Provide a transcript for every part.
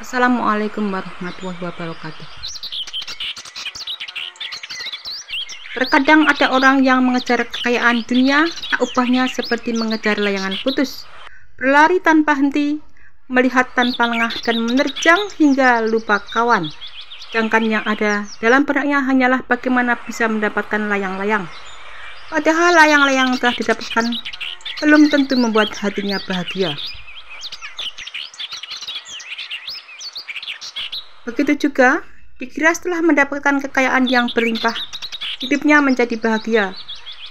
Assalamualaikum warahmatullahi wabarakatuh. Terkadang ada orang yang mengejar kekayaan dunia, tak ubahnya seperti mengejar layangan putus, berlari tanpa henti, melihat tanpa lengah dan menerjang hingga lupa kawan. Sedangkan yang ada dalam benaknya hanyalah bagaimana bisa mendapatkan layang-layang. Padahal layang-layang telah didapatkan belum tentu membuat hatinya bahagia. Begitu juga, dikira setelah mendapatkan kekayaan yang berlimpah, hidupnya menjadi bahagia.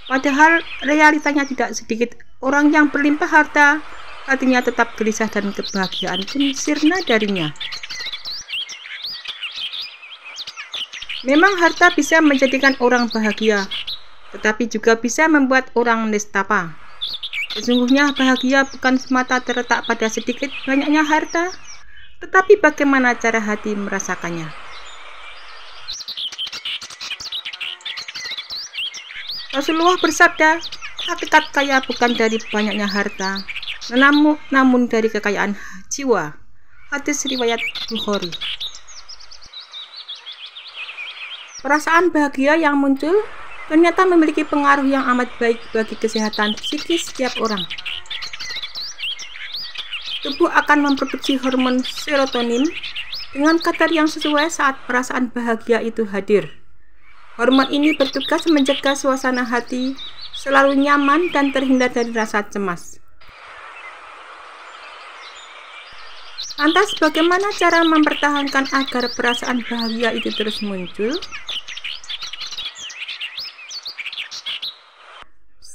Padahal realitanya tidak sedikit orang yang berlimpah harta, hatinya tetap gelisah dan kebahagiaan pun sirna darinya. Memang harta bisa menjadikan orang bahagia, tetapi juga bisa membuat orang nistapa. Sesungguhnya bahagia bukan semata terletak pada sedikit banyaknya harta, tetapi bagaimana cara hati merasakannya. Rasulullah bersabda, hakikat kaya bukan dari banyaknya harta, namun dari kekayaan jiwa. Hadis riwayat Bukhari. Perasaan bahagia yang muncul ternyata memiliki pengaruh yang amat baik bagi kesehatan psikis setiap orang. Tubuh akan memproduksi hormon serotonin dengan kadar yang sesuai saat perasaan bahagia itu hadir. Hormon ini bertugas menjaga suasana hati selalu nyaman dan terhindar dari rasa cemas. Lantas bagaimana cara mempertahankan agar perasaan bahagia itu terus muncul?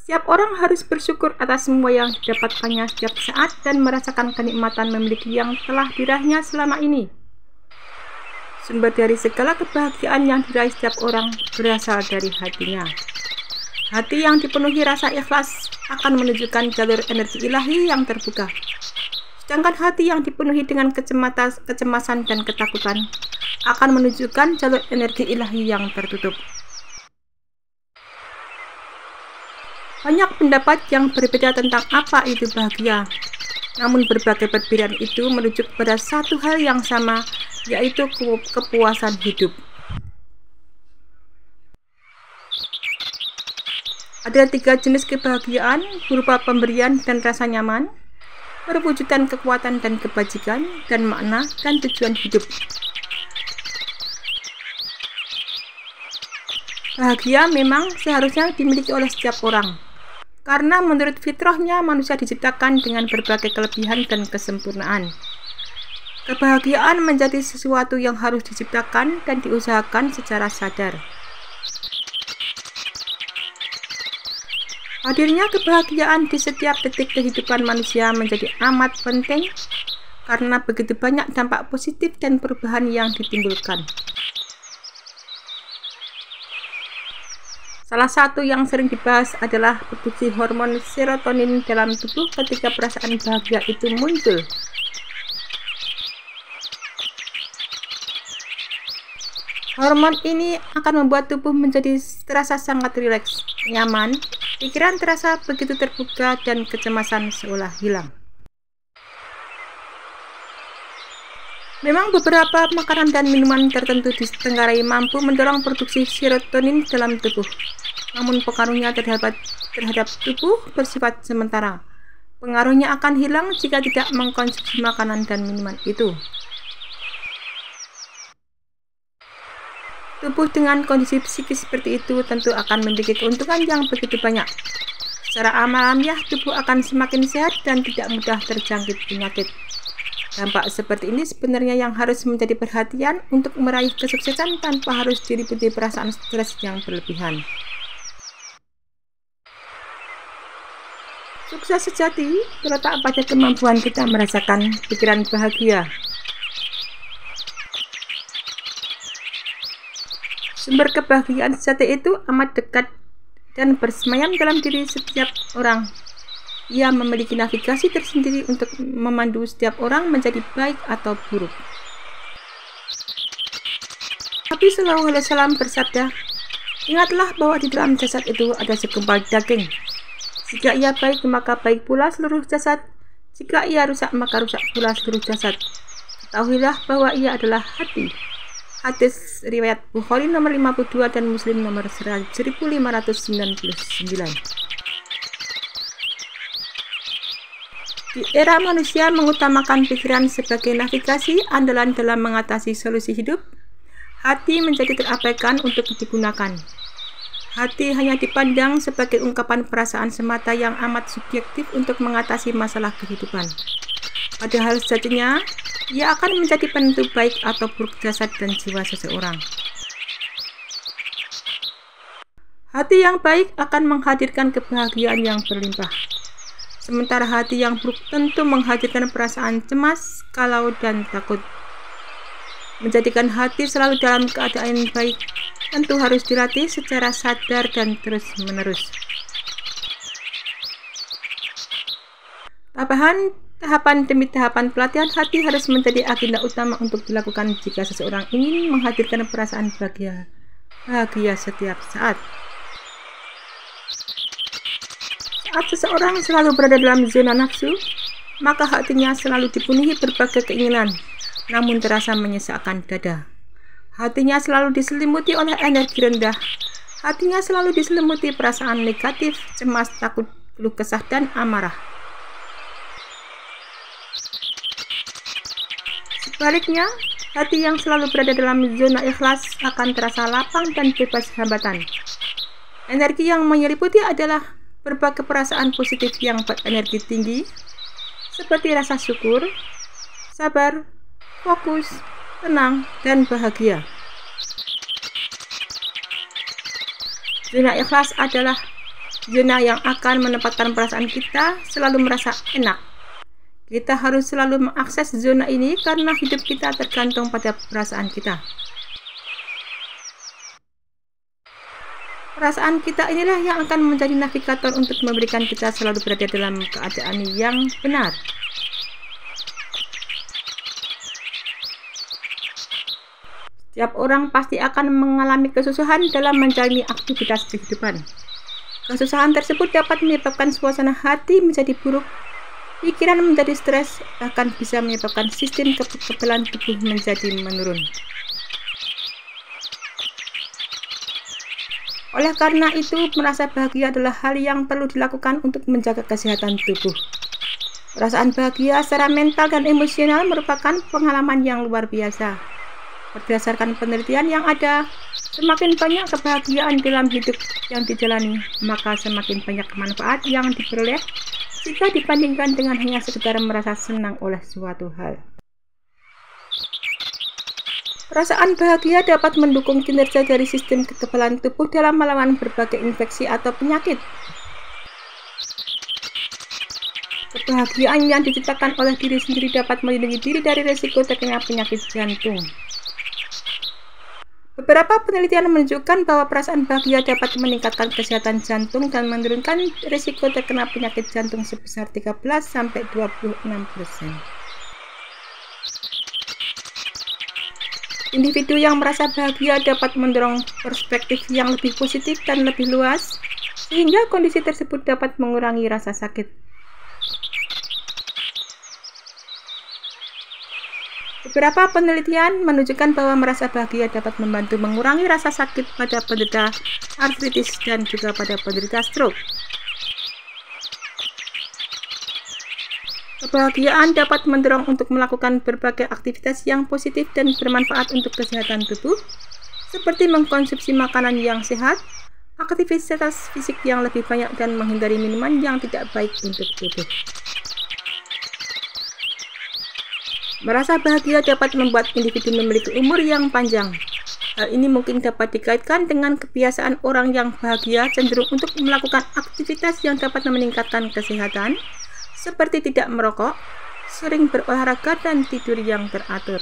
Setiap orang harus bersyukur atas semua yang didapatkannya setiap saat dan merasakan kenikmatan memiliki yang telah diraihnya selama ini. Sumber dari segala kebahagiaan yang diraih setiap orang berasal dari hatinya. Hati yang dipenuhi rasa ikhlas akan menunjukkan jalur energi ilahi yang terbuka. Sedangkan hati yang dipenuhi dengan kecemasan dan ketakutan akan menunjukkan jalur energi ilahi yang tertutup. Banyak pendapat yang berbeda tentang apa itu bahagia. Namun berbagai perbedaan itu merujuk pada satu hal yang sama, yaitu kepuasan hidup. Ada 3 jenis kebahagiaan berupa pemberian dan rasa nyaman, perwujudan kekuatan dan kebajikan, dan makna dan tujuan hidup. Bahagia memang seharusnya dimiliki oleh setiap orang. Karena menurut fitrahnya manusia diciptakan dengan berbagai kelebihan dan kesempurnaan. Kebahagiaan menjadi sesuatu yang harus diciptakan dan diusahakan secara sadar. Hadirnya kebahagiaan di setiap detik kehidupan manusia menjadi amat penting karena begitu banyak dampak positif dan perubahan yang ditimbulkan. Salah satu yang sering dibahas adalah produksi hormon serotonin dalam tubuh ketika perasaan bahagia itu muncul. Hormon ini akan membuat tubuh menjadi terasa sangat rileks, nyaman, pikiran terasa begitu terbuka dan kecemasan seolah hilang. Memang beberapa makanan dan minuman tertentu ditenggarai mampu mendorong produksi serotonin dalam tubuh. Namun pengaruhnya terhadap tubuh bersifat sementara. Pengaruhnya akan hilang jika tidak mengkonsumsi makanan dan minuman itu. Tubuh dengan kondisi psikis seperti itu tentu akan memiliki keuntungan yang begitu banyak. Secara alamiah tubuh akan semakin sehat dan tidak mudah terjangkit penyakit. Dampak seperti ini sebenarnya yang harus menjadi perhatian untuk meraih kesuksesan tanpa harus diliputi perasaan stres yang berlebihan. Sukses sejati terletak pada kemampuan kita merasakan pikiran bahagia. Sumber kebahagiaan sejati itu amat dekat dan bersemayam dalam diri setiap orang. Ia memiliki navigasi tersendiri untuk memandu setiap orang menjadi baik atau buruk. Nabi Shallallahu Alaihi Wasallam bersabda, ingatlah bahwa di dalam jasad itu ada segumpal daging. Jika ia baik, maka baik pula seluruh jasad. Jika ia rusak, maka rusak pula seluruh jasad. Ketahuilah bahwa ia adalah hati. Hadis riwayat Bukhari nomor 52 dan Muslim nomor 1599. Di era manusia mengutamakan pikiran sebagai navigasi andalan dalam mengatasi solusi hidup, hati menjadi terabaikan untuk digunakan. Hati hanya dipandang sebagai ungkapan perasaan semata yang amat subjektif untuk mengatasi masalah kehidupan. Padahal sejatinya, ia akan menjadi penentu baik atau buruk jasad dan jiwa seseorang. Hati yang baik akan menghadirkan kebahagiaan yang berlimpah. Sementara hati yang buruk tentu menghadirkan perasaan cemas, galau, dan takut. Menjadikan hati selalu dalam keadaan baik tentu harus dilatih secara sadar dan terus-menerus. Tahapan demi tahapan pelatihan hati harus menjadi agenda utama untuk dilakukan jika seseorang ingin menghadirkan perasaan bahagia setiap saat. Saat seseorang selalu berada dalam zona nafsu, maka hatinya selalu dipenuhi berbagai keinginan, namun terasa menyesakkan dada. Hatinya selalu diselimuti oleh energi rendah. Hatinya selalu diselimuti perasaan negatif, cemas, takut, keluh kesah, dan amarah. Sebaliknya, hati yang selalu berada dalam zona ikhlas akan terasa lapang dan bebas hambatan. Energi yang menyelimuti adalah berbagai perasaan positif yang berenergi tinggi, seperti rasa syukur, sabar, fokus, tenang, dan bahagia. Zona ikhlas adalah zona yang akan menempatkan perasaan kita selalu merasa enak. Kita harus selalu mengakses zona ini karena hidup kita tergantung pada perasaan kita. Perasaan kita inilah yang akan menjadi navigator untuk memberikan kita selalu berada dalam keadaan yang benar. Setiap orang pasti akan mengalami kesusahan dalam menjalani aktivitas kehidupan. Kesusahan tersebut dapat menyebabkan suasana hati menjadi buruk, pikiran menjadi stres, bahkan bisa menyebabkan sistem kekebalan tubuh menjadi menurun. Oleh karena itu, merasa bahagia adalah hal yang perlu dilakukan untuk menjaga kesehatan tubuh. Perasaan bahagia secara mental dan emosional merupakan pengalaman yang luar biasa. Berdasarkan penelitian yang ada, semakin banyak kebahagiaan dalam hidup yang dijalani, maka semakin banyak manfaat yang diperoleh jika dibandingkan dengan hanya sekedar merasa senang oleh suatu hal. Perasaan bahagia dapat mendukung kinerja dari sistem kekebalan tubuh dalam melawan berbagai infeksi atau penyakit. Kebahagiaan yang diciptakan oleh diri sendiri dapat melindungi diri dari risiko terkena penyakit jantung. Beberapa penelitian menunjukkan bahwa perasaan bahagia dapat meningkatkan kesehatan jantung dan menurunkan risiko terkena penyakit jantung sebesar 13-26%. Individu yang merasa bahagia dapat mendorong perspektif yang lebih positif dan lebih luas, sehingga kondisi tersebut dapat mengurangi rasa sakit. Beberapa penelitian menunjukkan bahwa merasa bahagia dapat membantu mengurangi rasa sakit pada penderita artritis dan juga pada penderita stroke. Kebahagiaan dapat mendorong untuk melakukan berbagai aktivitas yang positif dan bermanfaat untuk kesehatan tubuh, seperti mengkonsumsi makanan yang sehat, aktivitas fisik yang lebih banyak, dan menghindari minuman yang tidak baik untuk tubuh. Merasa bahagia dapat membuat individu memiliki umur yang panjang. Hal ini mungkin dapat dikaitkan dengan kebiasaan orang yang bahagia cenderung untuk melakukan aktivitas yang dapat meningkatkan kesehatan, seperti tidak merokok, sering berolahraga, dan tidur yang teratur.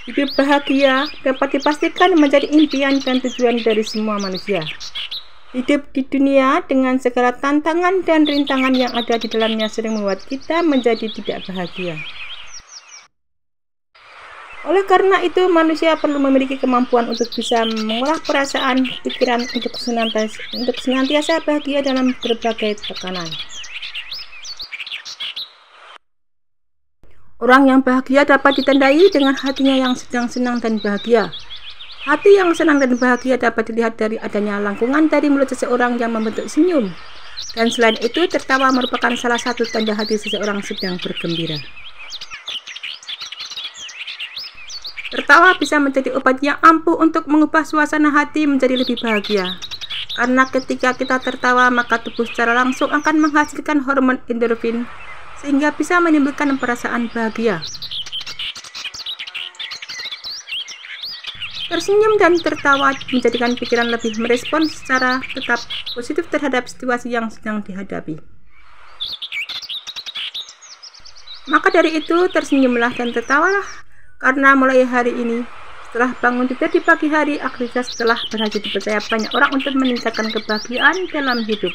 Hidup bahagia dapat dipastikan menjadi impian dan tujuan dari semua manusia. Hidup di dunia dengan segala tantangan dan rintangan yang ada di dalamnya sering membuat kita menjadi tidak bahagia. Oleh karena itu, manusia perlu memiliki kemampuan untuk bisa mengolah perasaan, pikiran untuk senantiasa bahagia dalam berbagai tekanan. Orang yang bahagia dapat ditandai dengan hatinya yang sedang senang dan bahagia. Hati yang senang dan bahagia dapat dilihat dari adanya langkungan dari mulut seseorang yang membentuk senyum. Dan selain itu, tertawa merupakan salah satu tanda hati seseorang sedang bergembira. Tertawa bisa menjadi obat yang ampuh untuk mengubah suasana hati menjadi lebih bahagia. Karena ketika kita tertawa, maka tubuh secara langsung akan menghasilkan hormon endorfin, sehingga bisa menimbulkan perasaan bahagia. Tersenyum dan tertawa menjadikan pikiran lebih merespons secara tetap positif terhadap situasi yang sedang dihadapi. Maka dari itu, tersenyumlah dan tertawalah, karena mulai hari ini, setelah bangun tidur di pagi hari, aktivitas telah berhasil dipercaya banyak orang untuk meningkatkan kebahagiaan dalam hidup.